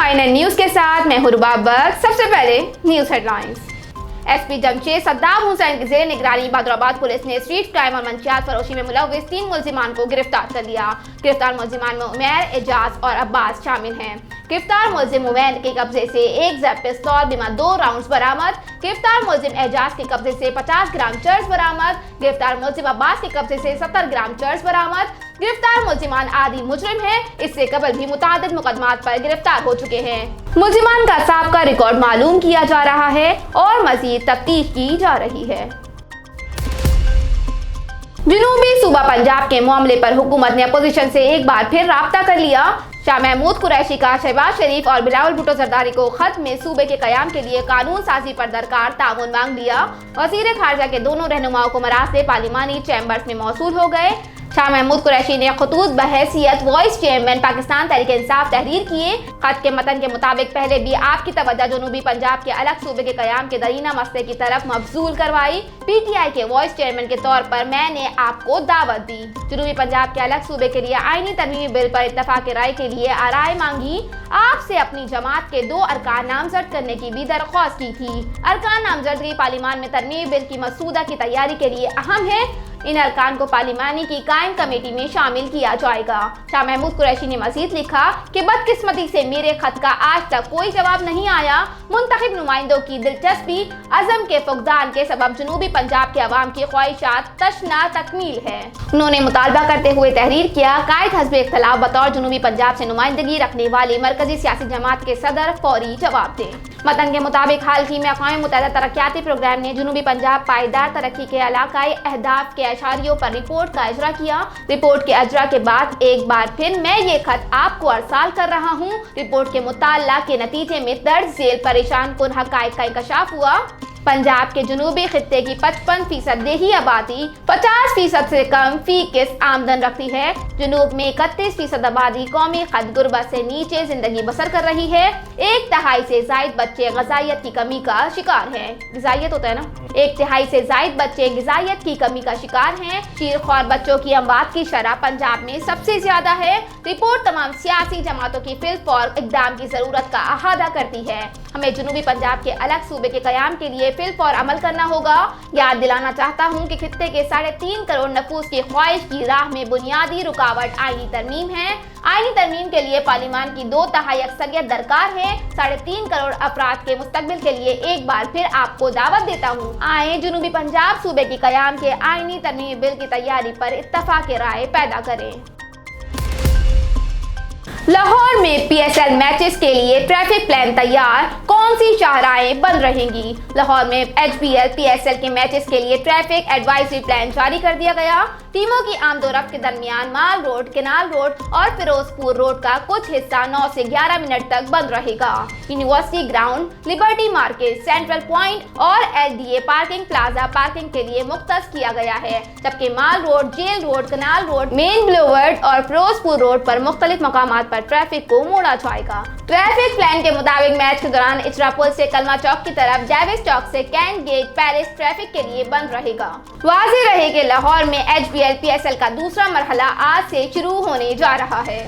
INN news के साथ मैं हुरुबा बख्श। सबसे पहले news headlines. SP Jamshed Saddam Hussain की जेर निगरानी बहादुराबाद पुलिस ने स्ट्रीट क्राइम और मंशियात फरोशी में मुलव्विस 3 मुलजिमान को गिरफ्तार कर लिया। गिरफ्तार मुलजिमान में उमैर, एजाज और अब्बास शामिल हैं। गिरफ्तार मुलजिम उमैर के कब्जे से एक जैब पिस्तौल बिमा 2 राउंड्स बरामद। गिरफ्तार मुलजिम एजाज के कब्जे से 50 ग्राम चर्स बरामद। गिरफ्तार मुलजिम अब्बास के कब्जे से 70 ग्राम चर्स बरामद। गिरफ्तार मुलजिमान आदि मुजरिम हैं। इससे कबल भी मुतादिद मुकदमात पर गिरफ्तार हो चुके हैं। मुलजिमान का साबका रिकॉर्ड मालूम किया जा रहा है और मजीद तफ्तीश की जा रही है। जनूबी सूबा पंजाब के मामले पर हुकूमत ने अपोजिशन से एक बार फिर राब्ता कर लिया। शाह महमूद कुरैशी का शहबाज शरीफ और बिलावल भुट्टो जरदारी को खत में सूबे के कयाम के लिए कानून साजी पर दरकार ताउन मांग लिया। वजीर खारजा के दोनों रहनुमाओं को मरासले पार्लिमानी चैम्बर्स में मौसूल हो गए। शाह महमूद कुरैशी ने खतूत बहैसियत वॉइस चेयरमैन पाकिस्तान तहरीक इंसाफ तहरीर किए। खत के मतन के मुताबिक पहले भी आपकी तवज्जो जनूबी पंजाब के अलग सूबे के कयाम के दरीना मसले की तरफ मबजूल करवाई। PTI के वॉइस चेयरमैन के तौर पर मैंने आपको दावत दी। जनूबी पंजाब के अलग सूबे के लिए आईनी तरमीमी बिल पर इत्तफाक राय के लिए आराय मांगी। आपसे अपनी जमात के 2 अरकान नामजद करने की भी दरख्वास्त की थी। अरकान नामजदगी पार्लिमान में तरमीमी बिल की मसूदा की तैयारी के लिए अहम है। इन अरकान को पार्लिमानी की कायम कमेटी में शामिल किया जाएगा। शाह महमूद कुरैशी ने मजीद लिखा कि बदकिस्मती से मेरे खत का आज तक कोई जवाब नहीं आया। मुंतखब नुमाइंदों की दिलचस्पी अज़म के फुकदान के सबब जनूबी पंजाब के अवाम की ख्वाहिशात तशना तकमील है। उन्होंने मुतालबा करते हुए तहरीर किया, कायद हस्बे इख्तलाफ बतौर जनूबी पंजाब से नुमाइंदगी रखने वाली मरकजी सियासी जमात के सदर फौरी जवाब दें। मतन के मुताबिक हाल ही में अक़वाम मुत्तहिदा तरक्याती प्रोग्राम ने जनूबी पंजाब पायदार तरक्की के इलाकाई अहदाफ के अशारियों पर रिपोर्ट का इजरा किया। रिपोर्ट के अजरा के बाद एक बार फिर मैं ये खत आपको अरसाल कर रहा हूँ। रिपोर्ट के मुताल्ला के नतीजे में दर्ज झेल परेशान कुन हक़ाइक़ का इंकशाफ हुआ। पंजाब के जनूबी खित्ते की 55% देही आबादी 50% से कम फी किस आमदन रखती है। जनूब में 31% आबादी कौमी खद गुर्बत से नीचे जिंदगी बसर कर रही है। 1/3 से जायद बच्चे ग़िज़ाइयत की कमी का शिकार हैं। ग़िज़ाइयत होता है ना। 1/3 से जायद बच्चे ग़िज़ाइयत की कमी का शिकार हैं। शीरख्वार बच्चों की अमवात की शरह पंजाब में सबसे ज्यादा है। रिपोर्ट तमाम सियासी जमातों की फिलफौर इक़दाम की जरूरत का अहादा करती है। हमें जनूबी पंजाब के अलग सूबे के कयाम के लिए फिलफौर अमल करना होगा। याद दिलाना चाहता हूँ कि खित्ते के 3.5 करोड़ नफूस की ख्वाहिश की राह में बुनियादी रुकावट आईनी तरमीम है। आईनी तरमीम के लिए पार्लिमान की 2/3 अक्सरियत दरकार है। 3.5 करोड़ अफराद के मुस्तकबिल के लिए एक बार फिर आपको दावत देता हूँ, आए जनूबी पंजाब सूबे की कयाम के आईनी तरमीमी बिल की तैयारी पर इत्तफाक राय पैदा करें। लाहौर में PSL मैचेस के लिए ट्रैफिक प्लान तैयार, कौन सी शाहराहें बंद रहेंगी। लाहौर में HBL PSL के मैचेस के लिए ट्रैफिक एडवाइजरी प्लान जारी कर दिया गया। टीमों की आमदोरफ्त के दरमियान माल रोड, केनाल रोड और फिरोजपुर रोड का कुछ हिस्सा 9 से 11 मिनट तक बंद रहेगा। University Ground, Liberty Market, Central Point और LDA पार्किंग प्लाजा पार्किंग के लिए मुख्तस किया गया है, जबकि Mall Road, Jail Road, Canal Road, Main Boulevard और फिरोजपुर रोड पर मुख्तलिफ मकामात पर ट्रैफिक को मोड़ा जाएगा। ट्रैफिक प्लान के मुताबिक मैच के दौरान इचरा पुल से कलमा चौक की तरफ, जैविस चौक से कैंट गेट पैलेस ट्रैफिक के लिए बंद रहेगा। वाज़ेह रहे कि लाहौर में HBL PSL का दूसरा मरहला आज से शुरू होने जा रहा है।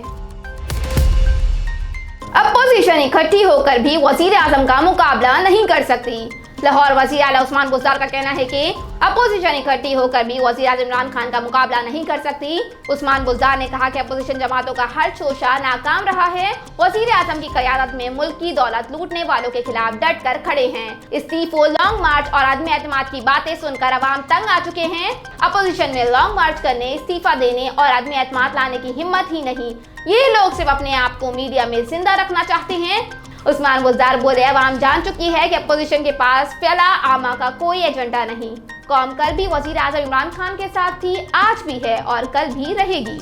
अपोजिशन इकट्ठी होकर भी वजीर आजम का मुकाबला नहीं कर सकती। लाहौर वज़ीर आला उस्मान बुज़दार का कहना है कि अपोजिशन इकट्ठी होकर भी वज़ीर आज़म इमरान खान का मुकाबला नहीं कर सकती। उस्मान बुज़दार ने कहा कि अपोजिशन जमातों का हर शोशा नाकाम रहा है। वज़ीर आज़म की क़यादत में मुल्क की दौलत लूटने वालों के खिलाफ डट कर खड़े हैं। इस्तीफों, लॉन्ग मार्च और आदमी एतमाद की बातें सुनकर अवाम तंग आ चुके हैं। अपोजिशन में लॉन्ग मार्च करने, इस्तीफा देने और आदमी एतमाद लाने की हिम्मत ही नहीं। ये लोग सिर्फ अपने आप को मीडिया में जिंदा रखना चाहते हैं। उस्मान बुज़दार बोले, अवाम जान चुकी है कि अपोजिशन के पास फला आमा का कोई एजेंडा नहीं। कौम कल भी वज़ीर आज़म इमरान खान के साथ थी, आज भी है और कल भी रहेगी।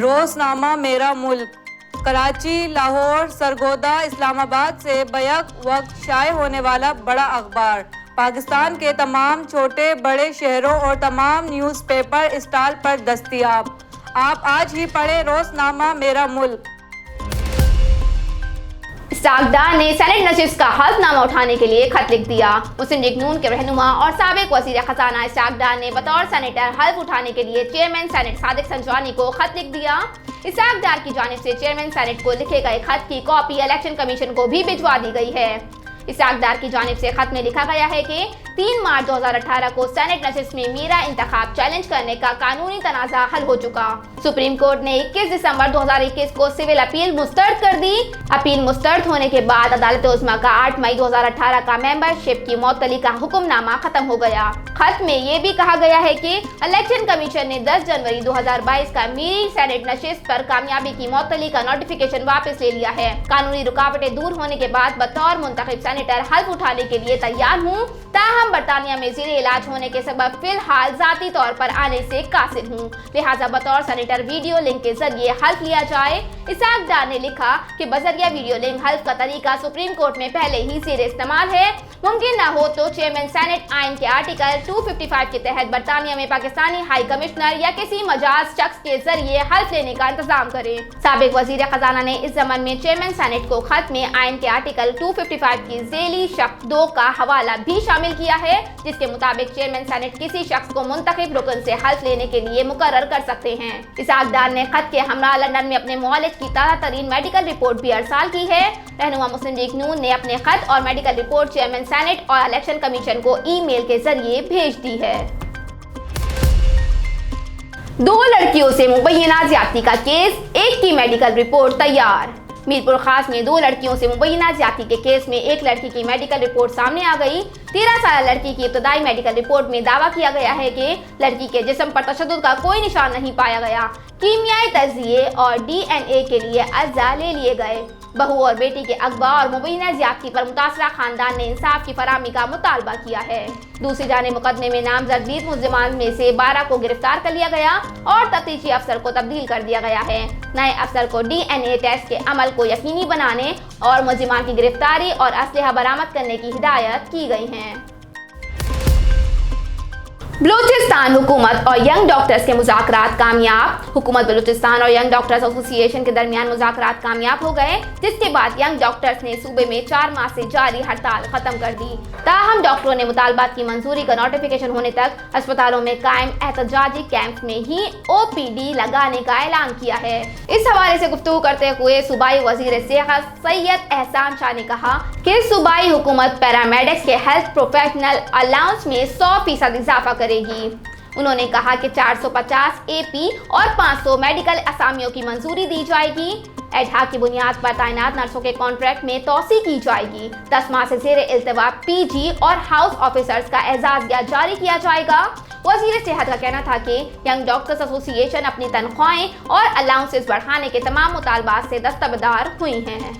रोज़नामा मेरा मुल्क कराची, लाहौर, सरगोदा, इस्लामाबाद से बैक वक्त शाये होने वाला बड़ा अखबार पाकिस्तान के तमाम छोटे बड़े शहरों और तमाम न्यूज़पेपर स्टॉल पर दस्तयाब। आप आज ही पढ़ें रोज़नामा मेरा मुल्क। इसहाक डार ने सेनेट नशिस्त का हल्फनामा उठाने के लिए खत लिख दिया। मुस्लिम लीग नून के रहनुमा और साबिक वजीर खजाना इसहाक डार ने बतौर सेनेटर हल्फ उठाने के लिए चेयरमैन सेनेट सादिक संजवानी को खत लिख दिया। इसहाक डार की जानिब से चेयरमैन सेनेट को लिखे गए खत की कॉपी इलेक्शन कमीशन को भी भिजवा दी गई है। इसहाक डार की जानिब से खत में लिखा गया है कि 3 मार्च 2018 को सेनेट नशिस्त में मेरा इंतखाब चैलेंज करने का कानूनी तनाज़ा हल हो चुका। सुप्रीम कोर्ट ने 21 दिसंबर 2021 को सिविल अपील मुस्तरद कर दी। अपील मुस्तरद होने के बाद अदालत उज़्मा का 8 मई 2018 का मेंबरशिप की मुअत्तली का हुक्मनामा खत्म हो गया। खत में ये भी कहा गया है कि इलेक्शन कमीशन ने 10 जनवरी 2022 का मेरी सेनेट नशिस्त पर कामयाबी की मुअत्तली का नोटिफिकेशन वापस ले लिया है। कानूनी रुकावटें दूर होने के बाद बतौर मुंतखब सेनेटर हल्फ उठाने के लिए तैयार हूँ। ताहम बरतानिया में ज़ेरे इलाज होने के सबब फिलहाल जाती तौर पर आने से कासिर हूँ, लिहाजा बतौर सेनेटर वीडियो लिंक के जरिए हल्फ लिया जाए। इसहाक डार ने लिखा कि बजरिया वीडियो लिंक हल्फ का तरीका सुप्रीम कोर्ट में पहले ही ज़ेरे इस्तेमाल है। मुमकिन न हो तो चेयरमैन सेनेट आइन के आर्टिकल 255 के तहत बरतानिया में पाकिस्तानी हाई कमिश्नर या किसी मजाज शख्स के जरिए हल्फ लेने का इंतजाम करे। साबिक वजीर खजाना ने इस जमन में चेयरमैन सेनेट को खत में आइन के आर्टिकल 255 की झेली शक्ल 2 का हवाला भी शामिल किया है, जिसके मुताबिक चेयरमैन सेनेट किसी शख्स को मुंतखब रुकन से हल्फ लेने के लिए मुकर्रर कर सकते हैं। इसहाक डार ने खत के हमरा लंदन में अपने मुआलिज की ताज़ा तरीन मेडिकल रिपोर्ट भी अरसाल की है। रहनुमा मुस्लिम लीग नून ने अपने खत और मेडिकल रिपोर्ट चेयरमैन सेनेट और इलेक्शन कमीशन को ईमेल के जरिए भेज दी है। 2 लड़कियों से मुबैना ज्यादती का केस, एक की मेडिकल रिपोर्ट तैयार। मीरपुर खास में 2 लड़कियों से मुबैना ज्यादती के केस में एक लड़की की मेडिकल रिपोर्ट सामने आ गई। 13 साल लड़की की इब्तदाई मेडिकल रिपोर्ट में दावा किया गया है कि लड़की के जिस्म पर तशद्दुद का कोई निशान नहीं पाया गया। कीमियाई तज्जिये और DNA के लिए अज्जा ले लिए गए। बहू और बेटी के अगवा और मुबैना ज्यादती पर मुतासरा खानदान ने इंसाफ की फराहमी का मुतालबा किया है। दूसरी जाने मुकदमे में नामजद 20 मुल्जिमान में से 12 को गिरफ्तार कर लिया गया और तफ्तीशी अफसर को तब्दील कर दिया गया है। नए अफसर को DNA टेस्ट के अमल को यकीनी बनाने और मुल्जिमान की गिरफ्तारी और असलहा बरामद करने की हिदायत की गई है। बलूचिस्तान हुकूमत और यंग डॉक्टर्स के मुज़ाकरात कामयाब। हुकूमत बलूचिस्तान और यंग डॉक्टर्स एसोसिएशन के दरमियान मुज़ाकरात कामयाब हो गए, जिसके बाद यंग डॉक्टर्स ने सूबे में 4 माह से जारी हड़ताल खत्म कर दी। ताहम डॉक्टरों ने मुतालबात की मंजूरी का नोटिफिकेशन होने तक अस्पतालों में कायम एहतजाजी कैंप में ही OPD लगाने का ऐलान किया है। इस हवाले से गुफ्तगू करते हुए सूबाई वजीर सेहत सैयद एहसान शाह ने कहा कि सूबाई हुकूमत पैरामेडिक्स के हेल्थ प्रोफेशनल अलाउंस में 100% इजाफा करेगी। उन्होंने कहा कि 450 AP और 500 मेडिकल असामियों की मंजूरी दी जाएगी। एडहाक की बुनियाद पर तैनात नर्सों के कॉन्ट्रैक्ट में तोसी की जाएगी। 10 माह से ज़ेरे इल्तिवा PG और हाउस ऑफिसर्स का एजाज़िया जारी किया जाएगा। वज़ीर सेहत का कहना था कि यंग डॉक्टर्स एसोसिएशन अपनी तनख्वाहें और अलाउंसेस बढ़ाने के तमाम मुतालबात से दस्तबरदार हुई हैं।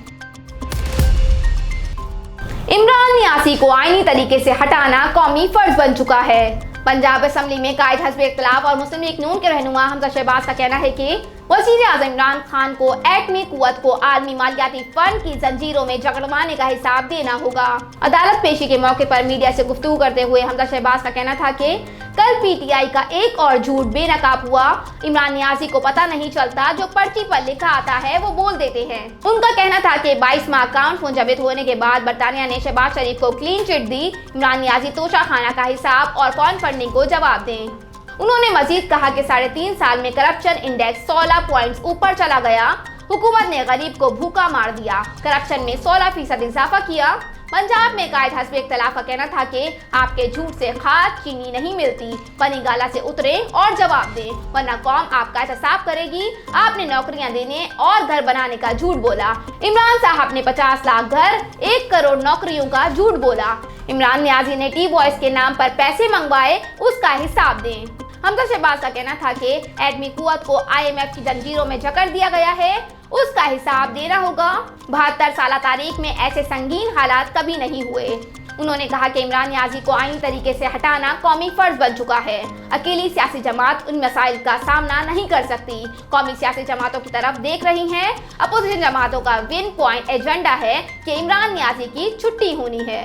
इमरान नियाज़ी को आईनी तरीके से हटाना कौमी फर्ज बन चुका है। पंजाब असम्बली में कायद हज़्ब इख्तिलाफ और मुस्लिम लीग नून के रहनुमा हमजा शहबाज का कहना है कि वज़ीर आज़म इमरान खान को एटमी कुव्वत को आलमी मालियाती फंड की जंजीरों में जकड़वाने का हिसाब देना होगा। अदालत पेशी के मौके पर मीडिया से गुफ्तगू करते हुए हमजा शहबाज का कहना था कि कल PTI का एक और झूठ बेनकाब हुआ। इमरान नियाज़ी को पता नहीं चलता, जो पर्ची पर लिखा आता है वो बोल देते हैं। उनका कहना था कि 22 माह अकाउंट मुंजमद होने के बाद बरतानिया ने शहबाज शरीफ को क्लीन चिट दी। इमरान नियाज़ी तोशा खाना का हिसाब और कौन फंडिंग को जवाब दें। उन्होंने मजीद कहा कि 3.5 साल में करप्शन इंडेक्स 16 पॉइंट्स ऊपर चला गया। हुकूमत ने गरीब को भूखा मार दिया, करप्शन में 16% इजाफा किया। पंजाब में कायद हज़्ब इख्तिलाफ का कहना था कि आपके झूठ से खाद चीनी नहीं मिलती, पनी गाला से उतरे और जवाब दें, वरना कौम आपका एहतसाब करेगी। आपने नौकरियां देने और घर बनाने का झूठ बोला। इमरान साहब ने 50 लाख घर, 1 करोड़ नौकरियों का झूठ बोला। इमरान नियाज़ी ने टी बॉयज के नाम पर पैसे मंगवाए, उसका हिसाब दें। हमजा शहबाज का कहना था कि एटमी कुव्वत को IMF की जंजीरों में जकड़ दिया गया है, उसका हिसाब देना होगा। 72 साल तारीख में ऐसे संगीन हालात कभी नहीं हुए। उन्होंने कहा कि इमरान नियाज़ी को आईनी तरीके से हटाना कौमी फर्ज बन चुका है। अकेली सियासी जमात उन मसाइल का सामना नहीं कर सकती। कौमी सियासी जमातों की तरफ देख रही हैं। अपोजिशन जमातों का विन पॉइंट एजेंडा है कि इमरान नियाज़ी की छुट्टी होनी है।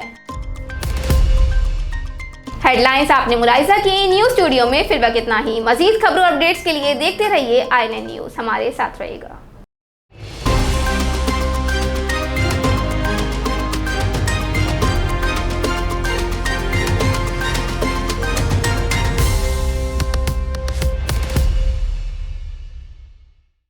हेडलाइंस आपने मुलाहिजा की। न्यूज़ स्टूडियो में फिर वक्त इतना ही। मजीद खबरों अपडेट्स के लिए देखते रहिए INN न्यूज़। हमारे साथ रहेगा।